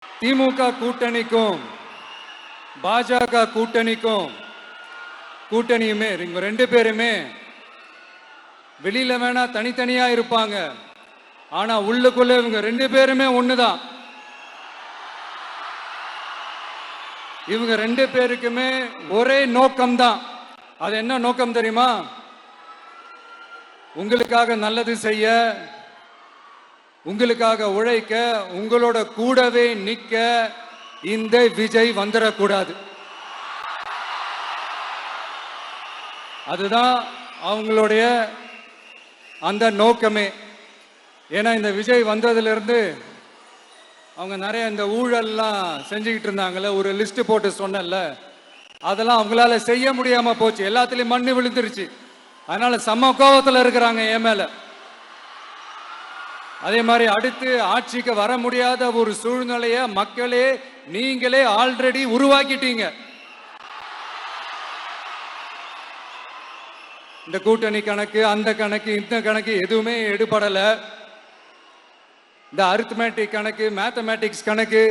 திமுக கூட்டணிக்கும் பாஜக கூட்டணியுமே இவங்க ரெண்டு பேருமே வெளியில வேணா தனித்தனியா இருப்பாங்க, ஆனா உள்ளுக்குள்ள இவங்க ரெண்டு பேருமே ஒண்ணுதான். இவங்க ரெண்டு பேருக்குமே ஒரே நோக்கம்தான். அது என்ன நோக்கம் தெரியுமா? உங்களுக்காக நல்லது செய்ய, உங்களுக்காக உழைக்க, உங்களோட கூடவே நிக்க இந்த விஜய் வந்துடக்கூடாது. அதுதான் அவங்களுடைய அந்த நோக்கமே. ஏன்னா இந்த விஜய் வந்ததிலிருந்து அவங்க நிறைய இந்த ஊழல்லாம் செஞ்சுக்கிட்டு இருந்தாங்கல்ல, ஒரு லிஸ்ட் போட்டு சொன்னல, அதெல்லாம் அவங்களால செய்ய முடியாம போச்சு. எல்லாத்துலயும் மண்ணு விழுந்துருச்சு. அதனால சம கோபத்தில் இருக்கிறாங்க என் மேல. அதே மாதிரி அடுத்து ஆட்சிக்கு வர முடியாத ஒரு சூழ்நிலைய மக்களே நீங்களே ஆல்ரெடி உருவாக்கிட்டீங்க. இந்த கூட்டணி கணக்கு, அந்த கணக்கு, இந்த கணக்கு எதுவுமே எடுபடல. இந்த அரித்மேட்டிக் கணக்கு, மேத்தமேட்டிக்ஸ் கணக்கு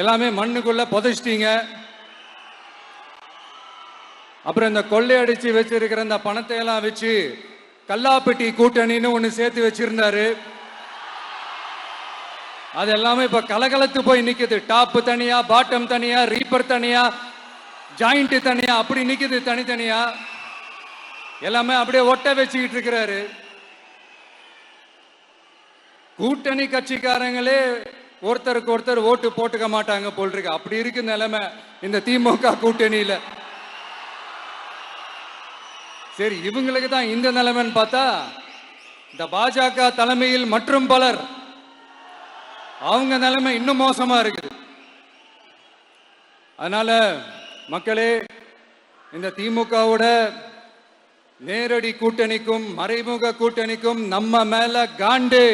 எல்லாமே மண்ணுக்குள்ள புதைச்சிட்டீங்க. அப்புறம் இந்த கொள்ளையடிச்சு வச்சிருக்கிற இந்த பணத்தை எல்லாம் வச்சு கல்லாப்பட்டி கூட்டணின்னு ஒண்ணு சேர்த்து வச்சிருந்தாரு. அது எல்லாமே இப்ப கலகலத்து போய் நிக்குது. டாப் தனியா, பாட்டம் தனியா, ரீப்பர் தனியா, ஜாயிண்ட் தனியா, அப்படி நிக்குது தனித்தனியா. எல்லாமே அப்படியே ஒட்ட வச்சுக்கிட்டு இருக்கிறாரு. கூட்டணி கட்சிக்காரங்களே ஒருத்தருக்கு ஒருத்தர் ஓட்டு போட்டுக்க மாட்டாங்க போல் இருக்கு. அப்படி இருக்கு நிலைமை இந்த திமுக கூட்டணியில. சரி, இவங்களுக்கு தான் இந்த நிலைமைன்னு பார்த்தா இந்த பாஜக தலைமையில் மற்றும் பலர் அவங்க நிலைமை இன்னும் மோசமா இருக்குது. அதனால மக்களே, இந்த திமுகவோட நேரடி கூட்டணிக்கும் மறைமுக கூட்டணிக்கும் நம்ம மேல காண்டு.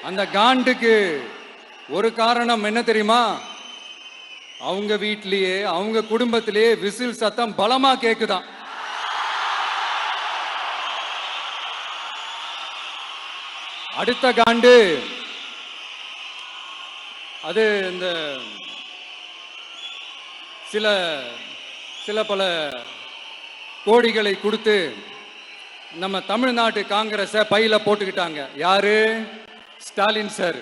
அந்த காண்டுக்கு ஒரு காரணம் என்ன தெரியுமா? அவங்க வீட்டிலேயே, அவங்க குடும்பத்திலேயே விசில் சத்தம் பலமா கேக்குதான். அடுத்த காண்டு அது இந்த சில பல கோடிகளை கொடுத்து நம்ம தமிழ்நாட்டு காங்கிரஸ பையில போட்டுக்கிட்டாங்க. யாரு? ஸ்டாலின் சார்.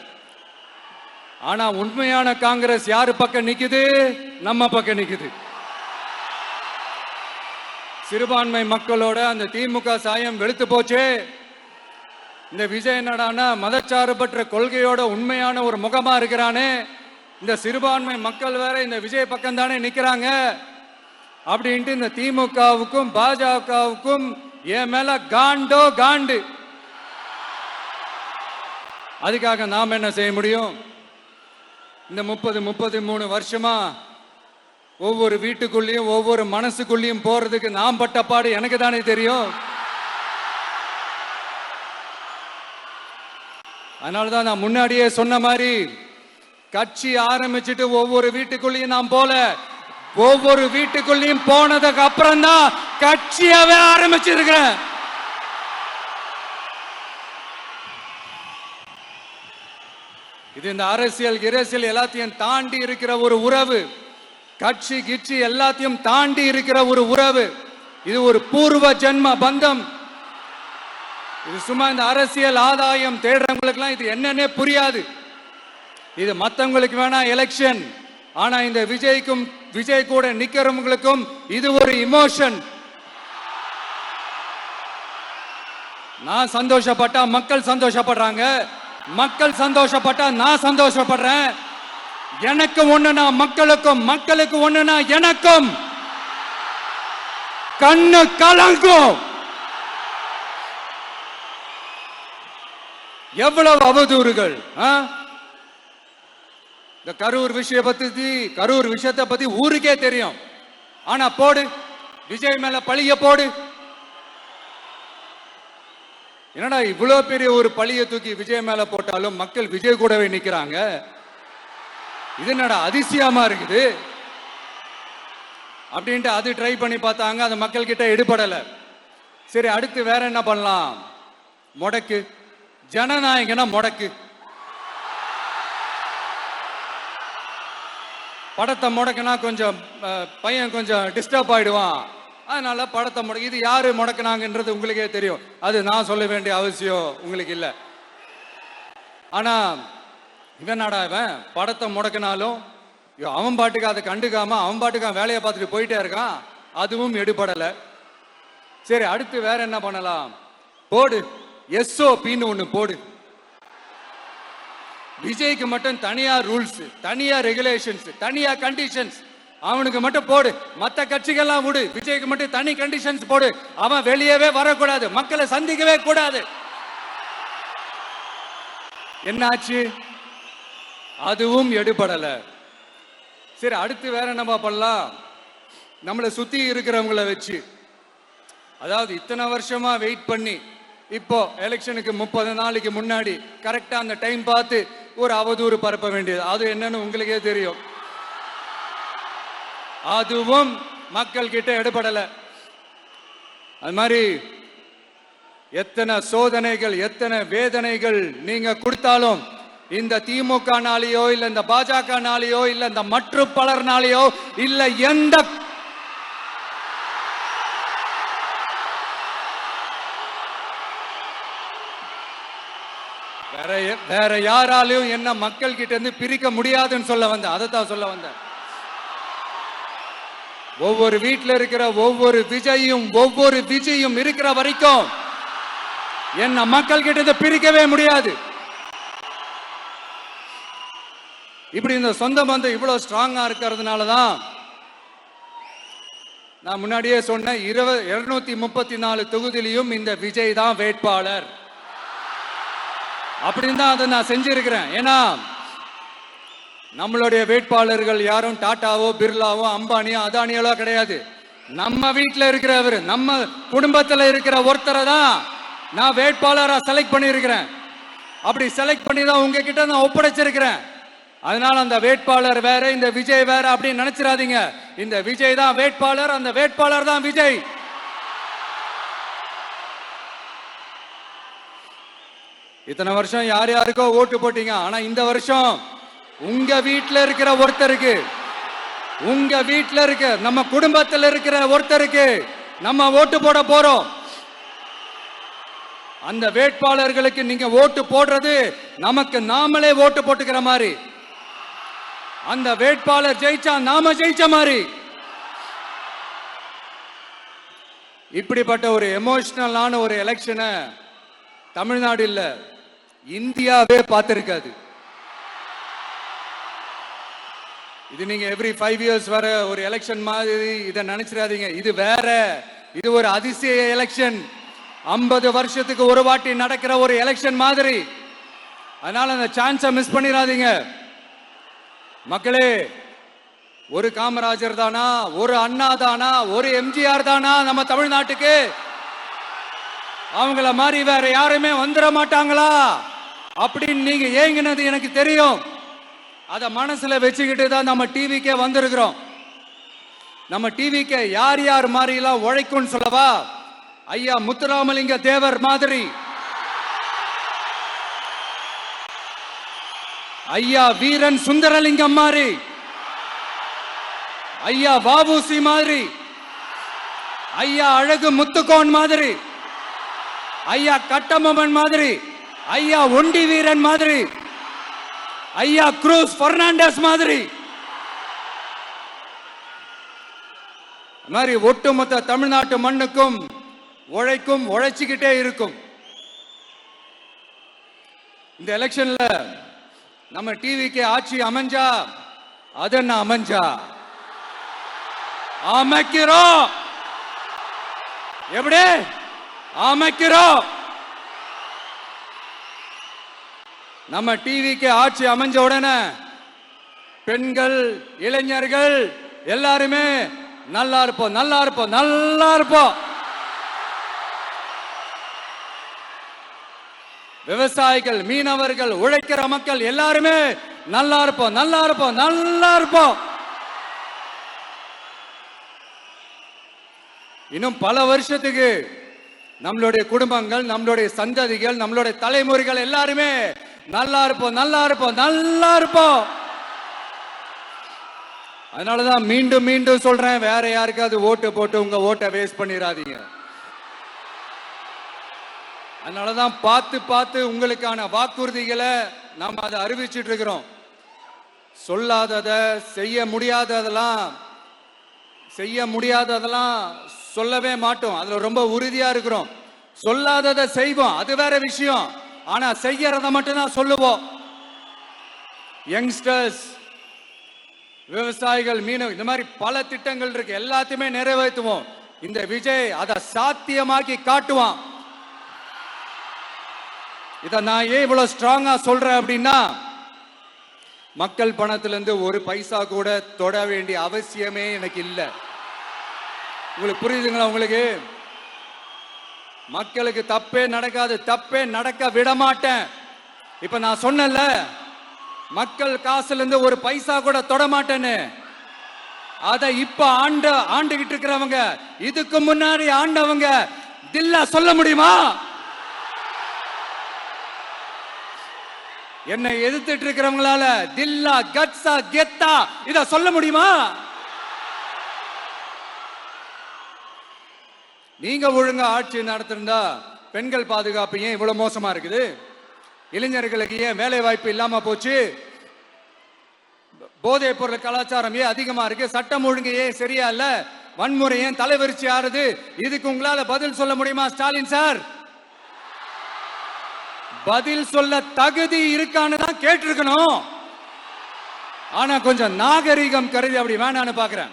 ஆனா உண்மையான காங்கிரஸ் யாரு பக்கம் நிக்குது? நம்ம பக்கம் நிக்குது. சிறுபான்மை மக்களோட அந்த திமுக சாயம் வெளுத்து போச்சு. இந்த விஜய் என்னடானா மதச்சார்பற்ற கொள்கையோட உண்மையான ஒரு முகமா இருக்கிறானே. இந்த சிறுபான்மை மக்கள் வேற இந்த விஜய் பக்கம் தானே நிக்கிறாங்க அப்படின்ட்டு இந்த திமுகவுக்கும் பாஜகவுக்கும் என் மேல காண்டோ காண்டு. அதுக்காக நாம் என்ன செய்ய முடியும்? இந்த 33 வருஷமா ஒவ்வொரு வீட்டுக்குள்ளேயும் ஒவ்வொரு மனசுக்குள்ளேயும் போறதுக்கு நாம் பட்ட பாடு எனக்கு தானே தெரியும். அதனாலதான் நான் முன்னாடியே சொன்ன மாதிரி கட்சி ஆரம்பிச்சுட்டு ஒவ்வொரு வீட்டுக்குள்ளேயும் நான் போல, ஒவ்வொரு வீட்டுக்குள்ளேயும் போனதுக்கு அப்புறம் தான் கட்சியாவே ஆரம்பிச்சிருக்கிறேன். இது இந்த அரசியல் எல்லாத்தையும் தாண்டி இருக்கிற ஒரு உறவு. கட்சி கிட்சி எல்லாத்தையும் தாண்டி இருக்கிற ஒரு உறவு. இது ஒரு பூர்வ ஜென்ம பந்தம். இது சும்மா இந்த அரசியல் ஆதாயம் தேடுறவங்களுக்குலாம் இது என்னன்னே புரியாது. இது மற்றவங்களுக்கு வேணா எலெக்ஷன், ஆனா இந்த விஜய் கூட நிக்கிறவங்களுக்கும் இது ஒரு இமோஷன். நான் சந்தோஷப்பட்டா மக்கள் சந்தோஷப்படுறாங்க, மக்கள் சந்தோஷப்பட்டா நான் சந்தோஷப்படுறேன். எனக்கு ஒண்ணுனா மக்களுக்கும், மக்களுக்கு ஒண்ணுனா எனக்கும் கண்ணு கலங்கும். எவ்வளவு அவதூறுகள்! இந்த கரூர் விஷயத்தை பத்தி ஊருக்கே தெரியும். ஆனா போடு, விஜய் மேல பழிய போடு. என்னடா இவ்வளவு பெரிய ஒரு பழிய தூக்கி விஜய் மேல போட்டாலும் மக்கள் விஜய் கூடவே நிக்கிறாங்க, இது என்னடா அதிசயமா இருக்குது அப்படின்ட்டு அது ட்ரை பண்ணி பார்த்தாங்க. அது மக்கள் கிட்ட எடுபடல. சரி, அடுத்து வேற என்ன பண்ணலாம்? முடக்கு, ஜனநாயகனா முடக்கு. படத்தை முடக்குனா கொஞ்சம் பையன் கொஞ்சம் டிஸ்டர்ப் ஆயிடுவான், அதனால படத்தை முடக்கு. இது யாரு முடக்குனாங்கன்றது உங்களுக்கே தெரியும், அது நான் சொல்ல வேண்டிய அவசியம் உங்களுக்கு இல்லை. ஆனா இவன் நாடா இவன் படத்தை முடக்கினாலும் அவன் பாட்டுக்கு அதை கண்டுக்காம அவன் பாட்டுக்கு வேலையை பார்த்துட்டு போயிட்டே இருக்கான், அதுவும் எடுபடலை. சரி, அடுத்து வேற என்ன பண்ணலாம்? போடு, எஸ்ஓபின்னு ஒண்ணு போடு. விஜய்க்கு மட்டும் தனியா ரூல்ஸ், தனியா ரெகுலேஷன்ஸ், தனியா கண்டிஷன்ஸ் அவனுக்கு மட்டும் போடு. மற்ற கட்சிகள்லாம் விடு, விஜய்க்கு மட்டும் தனி கண்டிஷன்ஸ் போடு. அவன் வெளியவே வரக்கூடாது, மக்களை சந்திக்கவே கூடாது. என்னாச்சு? அதுவும் எடுபடல. சரி, அடுத்து வேற என்ன பண்ணலாம்? நம்மளை சுத்தி இருக்கிறவங்கள வச்சு, அதாவது இத்தனை வருஷமா வெயிட் பண்ணி இப்போ எலெக்ஷனுக்கு 30 நாளைக்கு முன்னாடி கரெக்டா அந்த டைம் பார்த்து ஒரு அவதூறு பரப்ப வேண்டியது, அது என்னன்னு உங்களுக்கே தெரியும். அதுவும் மக்கள் கிட்ட எடுபடல. அது மாதிரி எத்தனை சோதனைகள், எத்தனை வேதனைகள் நீங்க கொடுத்தாலும் இந்த திமுக நாளையோ இல்ல இந்த பாஜக நாளையோ இல்ல இந்த மற்ற பலர் நாளையோ இல்ல எந்த வேற யாராலையும் என்ன மக்கள் கிட்ட இருந்து பிரிக்க முடியாதுன்னு சொல்ல வந்த, அதைத்தான் சொல்ல வந்த. ஒவ்வொரு வீட்டில் இருக்கிற ஒவ்வொரு விஜயும் இருக்கிற வரைக்கும் என்ன மக்கள் கிட்ட இருந்து பிரிக்கவே முடியாது. இப்படி இந்த சொந்த பந்தம் இவ்வளவு ஸ்ட்ராங்கா இருக்கிறதுனாலதான் நான் முன்னாடியே சொன்ன 234 தொகுதியிலையும் இந்த விஜய் தான் வேட்பாளர் அப்படின்னு தான் அதை நான் செஞ்சிருக்கிறேன். ஏன்னா நம்மளுடைய வேட்பாளர்கள் யாரும் டாட்டாவோ பிர்லாவோ அம்பானியோ அதானியோ கிடையாது. நம்ம வீட்டில் இருக்கிறவர், நம்ம குடும்பத்தில் இருக்கிற ஒருத்தரை தான் நான் வேட்பாளராக செலக்ட் பண்ணியிருக்கிறேன். அப்படி செலக்ட் பண்ணி தான் உங்ககிட்ட நான் ஒப்படைச்சிருக்கிறேன். அதனால அந்த வேட்பாளர் வேற, இந்த விஜய் வேற அப்படின்னு நினைச்சிடாதீங்க. இந்த விஜய் தான் வேட்பாளர், அந்த வேட்பாளர் தான் விஜய். இத்தனை வருஷம் யார் யாருக்கோ ஓட்டு போட்டீங்க, ஆனா இந்த வருஷம் உங்க வீட்டில் இருக்கிற ஒருத்தருக்கு, உங்க வீட்டில் இருக்க நம்ம குடும்பத்தில் இருக்கிற ஒருத்தருக்கு நம்ம ஓட்டு போட போறோம். அந்த வேட்பாளர்களுக்கு நீங்க ஓட்டு போடுறது நமக்கு நாமளே ஓட்டு போட்டுக்கிற மாதிரி, அந்த வேட்பாளர் ஜெயிச்சா நாம ஜெயிச்ச மாதிரி. இப்படிப்பட்ட ஒரு எமோஷனலான ஒரு எலெக்ஷனை தமிழ்நாடு இல்ல இந்தியாவே பார்த்திருக்காது. இது நீங்க எவ்ரி 5 years வர ஒரு எலெக்ஷன் மாதிரி இதை நினைச்சிடாதீங்க. இது வேற, இது ஒரு அதிசய எலெக்ஷன். 50 வருஷத்துக்கு ஒரு வாட்டி நடக்கிற ஒரு எலெக்ஷன் மாதிரி. அதனால அந்த சான்ஸை மிஸ் பண்ணிடாதீங்க மக்களே. ஒரு காமராஜர் தானா, ஒரு அண்ணா தானா, ஒரு எம்ஜிஆர் தானா நம்ம தமிழ்நாட்டுக்கு? அவங்கள மாதிரி வேற யாருமே வந்துட மாட்டாங்களா அப்படின்னு நீங்க ஏங்கினது எனக்கு தெரியும். அத மனசுல வச்சுக்கிட்டு தான் நம்ம டிவிக்கே வந்திருக்கிறோம். நம்ம டிவிக்கே யார் யார் மாதிரி எல்லாம் உழைக்கும் சொல்லவா? ஐயா முத்துராமலிங்க தேவர் மாதிரி, ஐயா வீரன் சுந்தரலிங்கம் மாதிரி, ஐயா வாபுசி மாதிரி, ஐயா அழகு முத்துக்கோன் மாதிரி, ஐயா கட்டபொம்மன் மாதிரி, ஐயா ஒண்டி வீரன் மாதிரி, ஐயா குரூஸ் பெர்னாண்டஸ் மாதிரி, மாதிரி ஒட்டுமொத்த தமிழ்நாட்டு மண்ணுக்கும் உழைக்கும், உழைச்சிக்கிட்டே இருக்கும். இந்த எலெக்ஷன்ல நம்ம டிவிக்கு ஆட்சி அமைஞ்சா அது என்ன அமைஞ்சா அமைக்கிறோம். எப்படி அமைக்கிறோம்? நம்ம டிவிக்கு ஆட்சி அமைஞ்ச உடனே பெண்கள், இளைஞர்கள் எல்லாருமே நல்லா இருப்போம், நல்லா இருப்போம், நல்லா இருப்போம். விவசாயிகள், மீனவர்கள், உழைக்கிற மக்கள் எல்லாருமே நல்லா இருப்போம், நல்லா இருப்போம், நல்லா இருப்போம். இன்னும் பல வருஷத்துக்கு நம்மளுடைய குடும்பங்கள், நம்மளுடைய சந்ததிகள், நம்மளுடைய தலைமுறைகள் எல்லாருமே நல்லா இருப்போம், நல்லா இருப்போம், நல்லா இருப்போம். அதனாலதான் மீண்டும் மீண்டும் சொல்றேன், வேற யாருக்காவது ஓட்டு போட்டு உங்க ஓட்டை வேஸ்ட் பண்ணிடாதீங்க. அதனாலதான் பார்த்து பார்த்து உங்களுக்கான வாக்குறுதிகளை நாம் அதை அறிவிச்சிட்டு இருக்கிறோம். சொல்லாதத, செய்ய முடியாததெல்லாம் சொல்லவே மாட்டோம். அதுல ரொம்ப உறுதியா இருக்கிறோம். சொல்லாததை செய்வோம், அது வேற விஷயம். ஆனா செய்யறத மட்டும் தான் சொல்லுவோம். யங்ஸ்டர்ஸ், விவசாயிகள், மீனவ, இந்த மாதிரி பல திட்டங்கள் இருக்கு, எல்லாத்தையுமே நிறைவேற்றுவோம். இந்த விஜய் அதை சாத்தியமாக்கி காட்டுவான். இத நான் ஏன் இவ்வளவு ஸ்ட்ராங்கா சொல்றேன் அப்படின்னா, மக்கள் பணத்திலிருந்து ஒரு பைசா கூட தொட வேண்டிய அவசியமே எனக்கு இல்லை. உங்களுக்கு புரியுதுங்களா? உங்களுக்கு மக்களுக்கு தப்பே நடக்காது, தப்பே நடக்க விட மாட்டேன். இப்ப நான் சொன்னல, மக்கள் காசுல இருந்து ஒரு பைசா கூட தொட மாட்டேன்னு. அதை இப்ப ஆண்டுகிட்டு இருக்கிறவங்க, இதுக்கு முன்னாடி ஆண்டவங்க தில்லா சொல்ல முடியுமா? என்னை எதிர்த்துட்டு இருக்கிறவங்களால தில்லா, கட்ஸா, கெத்தா இத சொல்ல முடியுமா? நீங்க ஒழுங்கா ஆட்சி நடத்திருந்தா பெண்கள் பாதுகாப்பு ஏன் இவ்வளவு மோசமா இருக்குது? இளைஞர்களுக்கு ஏன் வேலை வாய்ப்பு இல்லாம போச்சு? போதைப் பொருள் கலாச்சாரம் ஏன் அதிகமா இருக்கு? சட்டம் ஒழுங்கு ஏன் சரியா இல்ல? வன்முறை ஏன் தலைவரிச்சு ஆறுது? இதுக்கு உங்களால பதில் சொல்ல முடியுமா ஸ்டாலின் சார்? பதில் சொல்ல தகுதி இருக்கான்னு தான் கேட்டிருக்கணும். ஆனா கொஞ்சம் நாகரிகம் கருதி அப்படி வேணான்னு பாக்குறேன்.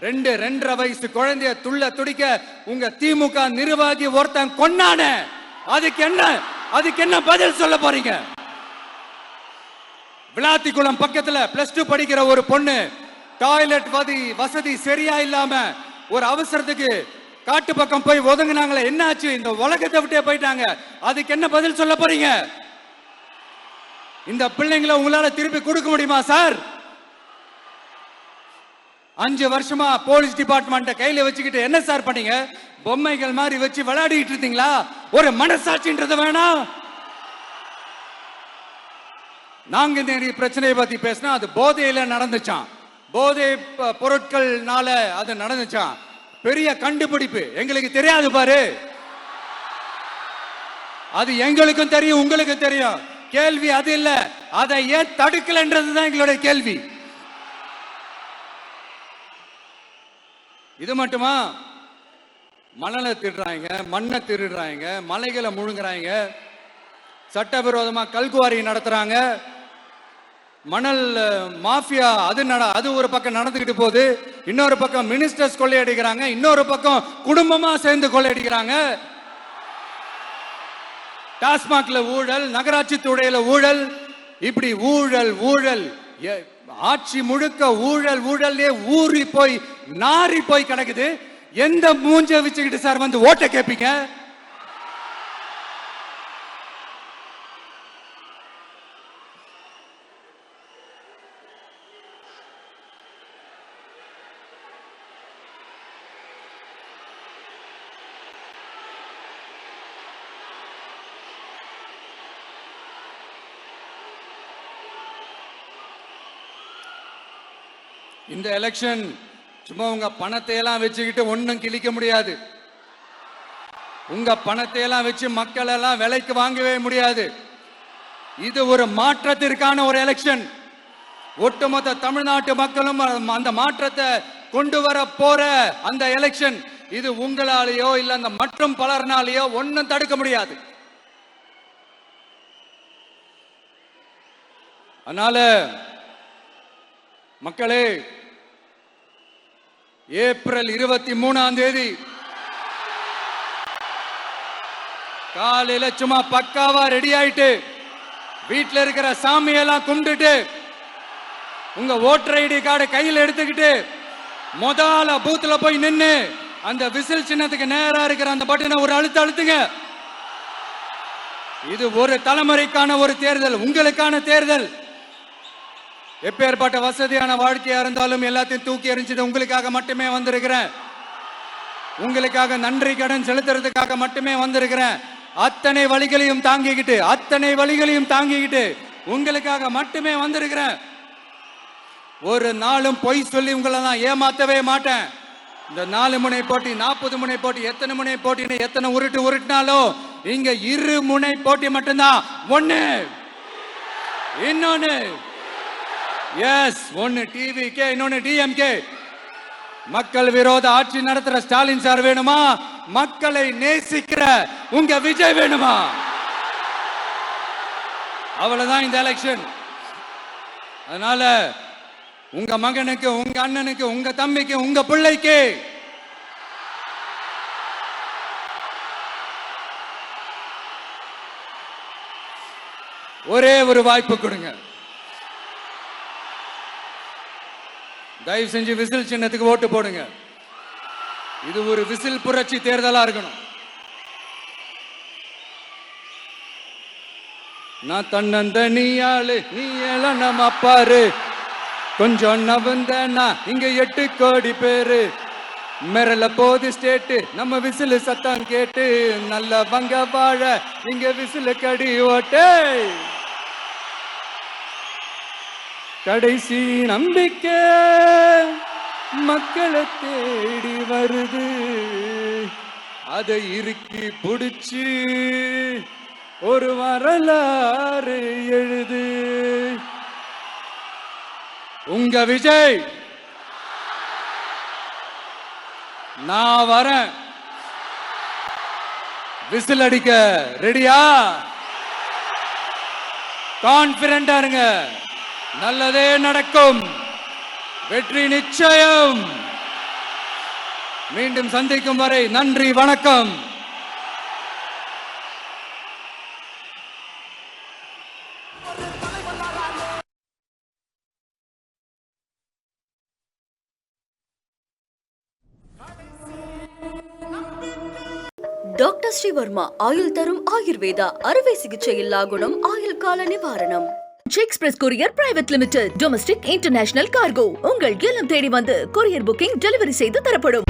2-2.5 வயசு குழந்தைய துள்ள துடிக்க உங்க திமுக நிர்வாகி ஒருத்தன் கொன்னானே, அதுக்கு என்ன பதில் சொல்ல போறீங்க? விளாத்திக்குளம் பக்கத்துல +2 படிக்கிற ஒரு பொண்ணு டாய்லெட் வசதி சரியா இல்லாம ஒரு அவசரத்துக்கு காட்டு பக்கம் போய் ஒதுங்கினாங்களே, என்னாச்சு? இந்த உலகத்தை விட்டே போயிட்டாங்க. அதுக்கு என்ன பதில் சொல்ல போறீங்க? இந்த பிள்ளைங்களை உங்களால திருப்பி கொடுக்க முடியுமா சார்? 5 வருஷமா போலீஸ் டிபார்ட்மெண்ட் கையில வச்சுக்கிட்டு என்ன சார் பண்ணீங்க? பொம்மைகள் மாதிரி வச்சு விளையாடிட்டு இருந்தீங்களா? ஒரு மனசாட்சின்றது வேணாம். நாங்க இந்த பிரச்சனையை பத்தி பேசினா அது போதையில நடந்துச்சான், போதை பொருட்கள்னால அது நடந்துச்சான். பெரிய கண்டுபிடிப்பு எங்களுக்கு தெரியாது பாரு. அது எங்களுக்கும் தெரியும், உங்களுக்கும் தெரியும். கேள்வி அது இல்ல, அதை ஏன் தடுக்கலன்றதுதான் எங்களுடைய கேள்வி. இது மட்டுமா? மணலை திருடுறாங்க, மண்ணை திருடுறாங்க, மலைகளை முழுங்குறாங்க, சட்டவிரோதமா கல்குவாரி நடத்துறாங்க, மணல் மாஃபியா அது ஒரு பக்கம் நடந்துகிட்டு போகுது. இன்னொரு பக்கம் மினிஸ்டர்ஸ் கொள்ளையடிக்கிறாங்க, இன்னொரு பக்கம் குடும்பமா சேர்ந்து கொள்ளையடிக்கிறாங்க. டாஸ்மாக்ல ஊழல், நகராட்சி துறையில ஊழல், இப்படி ஊழல் ஊழல், ஆட்சி முழுக்க ஊழல் ஊழல்லே ஊறி போய் நாரி போய் கிடக்குது. எந்த மூஞ்ச வச்சுக்கிட்டு சார் வந்து ஓட்ட கேட்பீங்க? இந்த எலெக்ஷன் சும்மா உங்க பணத்தை எல்லாம் வச்சுக்கிட்டு ஒன்னும் கிழிக்க முடியாது. உங்க பணத்தை எல்லாம் வச்சு மக்கள் எல்லாம் விலைக்கு வாங்கவே முடியாது. இது ஒரு மாற்றத்திற்கான ஒரு எலெக்ஷன். ஒட்டுமொத்த தமிழ்நாட்டு மக்களும் அந்த மாற்றத்தை கொண்டு வர போற அந்த எலெக்ஷன். இது உங்களாலேயோ இல்ல அந்த மற்றும் பலர்னாலேயோ ஒன்னும் தடுக்க முடியாது. அதனால மக்களே, ஏப்ரல் 23ஆம் தேதி காலையில சும்மா பக்காவா ரெடி ஆயிட்டு வீட்டுல இருக்கிற சாமியெல்லாம் கும்பிட்டுட்டு உங்க ஓட்டர் ஐடி கார்டு கையில் எடுத்துக்கிட்டு முதல்ல பூத்துல போய் நின்னு அந்த விசில் சின்னத்துக்கு நேரா இருக்கிற அந்த பட்டனை ஒரு அழுத்துங்க. இது ஒரு தலைமுறைக்கான ஒரு தேர்தல், உங்களுக்கான தேர்தல். எப்பேற்பட்ட வசதியான வாழ்க்கையா இருந்தாலும் எல்லாத்தையும் தூக்கி எறிஞ்சிட்டு உங்களுக்காக மட்டுமே வந்திருக்கிறேன். உங்களுக்காக நன்றி கடன் செலுத்துறதுக்காக மட்டுமே வந்திருக்கிறேன். அத்தனை வழிகளையும் தாங்கிக்கிட்டு உங்களுக்காக மட்டுமே வந்திருக்கிறேன். ஒரு நாளும் பொய் சொல்லி உங்களை நான் ஏமாத்தவே மாட்டேன். இந்த 4 முனை போட்டி, 40 முனை போட்டி, எத்தனை முனை போட்டி, எத்தனை உருட்டினாலும் இங்க 2 முனை போட்டி மட்டும்தான். ஒண்ணு, இன்னொன்னு எஸ், ஒன்னு டிவிகே, இன்னொன்னு டிஎம்கே. மக்கள் விரோத ஆட்சி நடத்துற ஸ்டாலின் சார் வேணுமா? மக்களை நேசிக்கிற உங்க விஜய் வேணுமா? அவ்வளவுதான் இந்த எலெக்ஷன். அதனால உங்க மகனுக்கு, உங்க அண்ணனுக்கு, உங்க தம்பிக்கு, உங்க பிள்ளைக்கு ஒரே ஒரு வாய்ப்பு கொடுங்க. தயவு செஞ்சு விசில் சின்னத்துக்கு ஓட்டு போடுங்க. இது ஒரு விசில் புரட்சி தேர்தலா இருக்கணும். நான் தன்னந்தனியாளு, நீ நம்ம பாரு, கொஞ்சம் நவந்தனா இங்க 8 கோடி பேரு, மிரல போது ஸ்டேட்டு நம்ம விசில் சத்தம் கேட்டு, நல்ல வங்க வாழ இங்க விசில் கடி ஓட்டே. கடைசி நம்பிக்கை மக்களை தேடி வருது, அதை இறுக்கி புடிச்சு ஒரு வரலாறு எழுது. உங்க விஜய், நான் வரேன். விசில் அடிக்க ரெடியா? கான்பிடண்டா இருங்க. நல்லதே நடக்கும். வெற்றி நிச்சயம். மீண்டும் சந்திக்கும் வரை நன்றி, வணக்கம். டாக்டர் ஸ்ரீவர்மா ஆயுள் தரும் ஆயுர்வேதா அறுவை சிகிச்சை இல்லா குணம், ஆயுள் கால நிவாரணம். Express courier private limited, domestic international cargo. உங்கள் இல்லம் தேடி வந்து கொரியர் புக்கிங் டெலிவரி செய்து தரப்படும்.